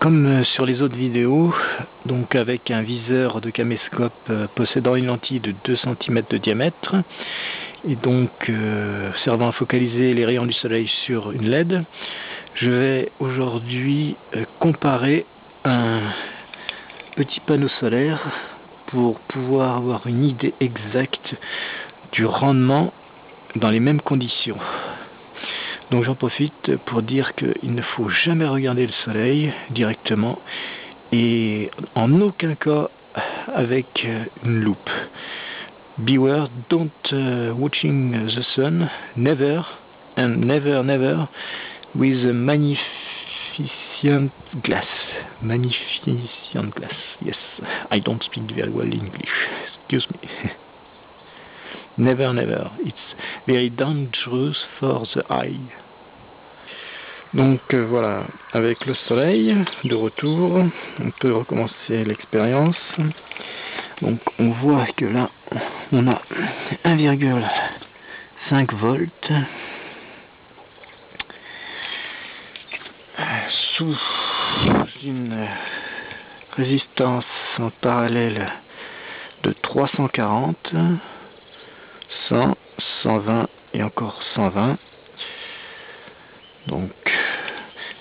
Comme sur les autres vidéos, donc avec un viseur de caméscope possédant une lentille de 2 cm de diamètre et donc servant à focaliser les rayons du soleil sur une LED, je vais aujourd'hui comparer un petit panneau solaire pour pouvoir avoir une idée exacte du rendement dans les mêmes conditions. Donc j'en profite pour dire qu'il ne faut jamais regarder le soleil directement et en aucun cas avec une loupe. Beware, don't watching the sun, never and never never with a magnificent glass. Magnificent glass, yes, I don't speak very well English, excuse me. Never, never. It's very dangerous for the eye. Donc voilà, avec le soleil de retour, on peut recommencer l'expérience. Donc on voit que là, on a 1,5 volts sous une résistance en parallèle de 340. 100, 120 et encore 120, donc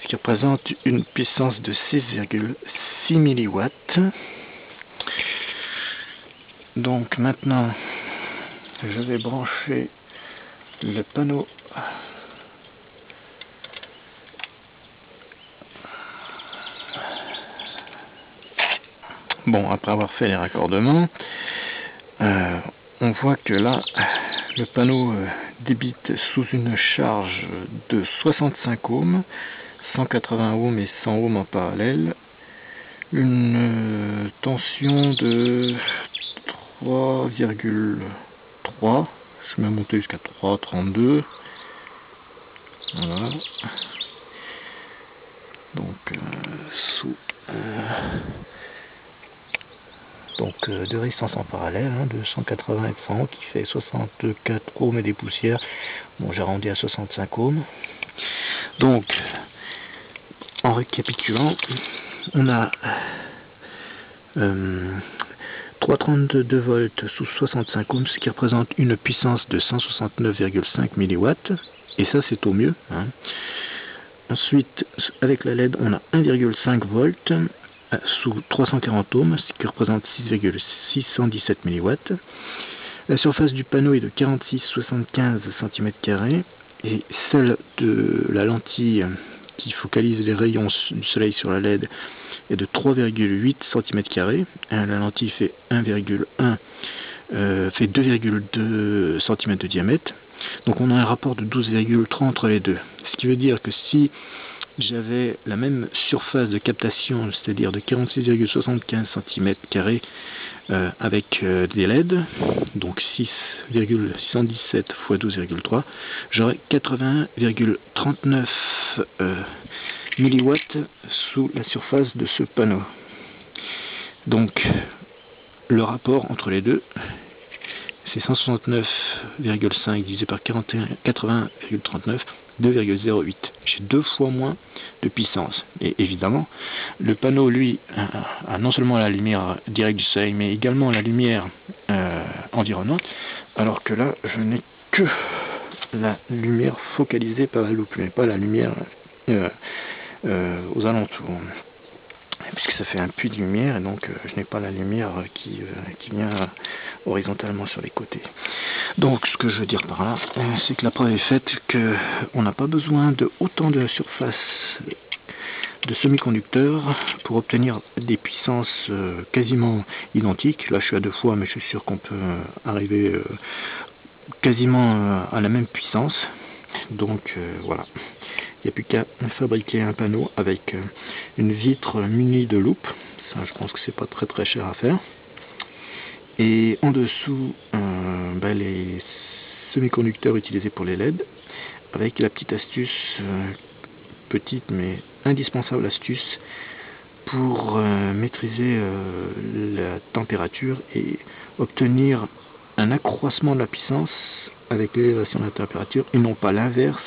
ce qui représente une puissance de 6,6 mW. Donc maintenant je vais brancher le panneau après avoir fait les raccordements. On voit que là, le panneau débite sous une charge de 65 ohms, 180 ohms et 100 ohms en parallèle, une tension de 3,3, je vais monter jusqu'à 3,32, voilà, donc sous de résistance en parallèle, de 180 et 100 qui fait 64 ohms et des poussières. Bon, j'ai arrondi à 65 ohms. Donc, en récapitulant, on a 332 volts sous 65 ohms, ce qui représente une puissance de 169,5 mW, et ça c'est au mieux. Ensuite, avec la LED, on a 1,5 volts sous 340 ohms, ce qui représente 6,617 mW. La surface du panneau est de 46,75 cm² et celle de la lentille qui focalise les rayons du soleil sur la LED est de 3,8 cm². La lentille fait 2,2 cm de diamètre. Donc on a un rapport de 12,3 entre les deux. Ce qui veut dire que si j'avais la même surface de captation, c'est-à-dire de 46,75 cm² avec des LED, donc 6,617 x 12,3, j'aurais 81,39 mW sous la surface de ce panneau. Donc le rapport entre les deux, c'est 169,5 divisé par 80,39, 2,08. J'ai 2 fois moins de puissance. Et évidemment, le panneau, lui, a non seulement la lumière directe du soleil, mais également la lumière environnante, alors que là, je n'ai que la lumière focalisée par la loupe, mais pas la lumière aux alentours. Puisque ça fait un puits de lumière, et donc je n'ai pas la lumière qui vient horizontalement sur les côtés. Donc ce que je veux dire par là, c'est que la preuve est faite qu'on n'a pas besoin de autant de surface de semi-conducteurs pour obtenir des puissances quasiment identiques. Là je suis à 2 fois, mais je suis sûr qu'on peut arriver quasiment à la même puissance. Donc voilà. Il n'y a plus qu'à fabriquer un panneau avec une vitre munie de loupe. Ça, je pense que c'est pas très cher à faire. Et en dessous, les semi-conducteurs utilisés pour les LED, avec la petite astuce, petite mais indispensable astuce, pour maîtriser la température et obtenir un accroissement de la puissance avec l'élévation de la température et non pas l'inverse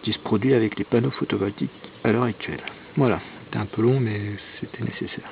qui se produit avec les panneaux photovoltaïques à l'heure actuelle. Voilà. C'était un peu long, mais c'était nécessaire.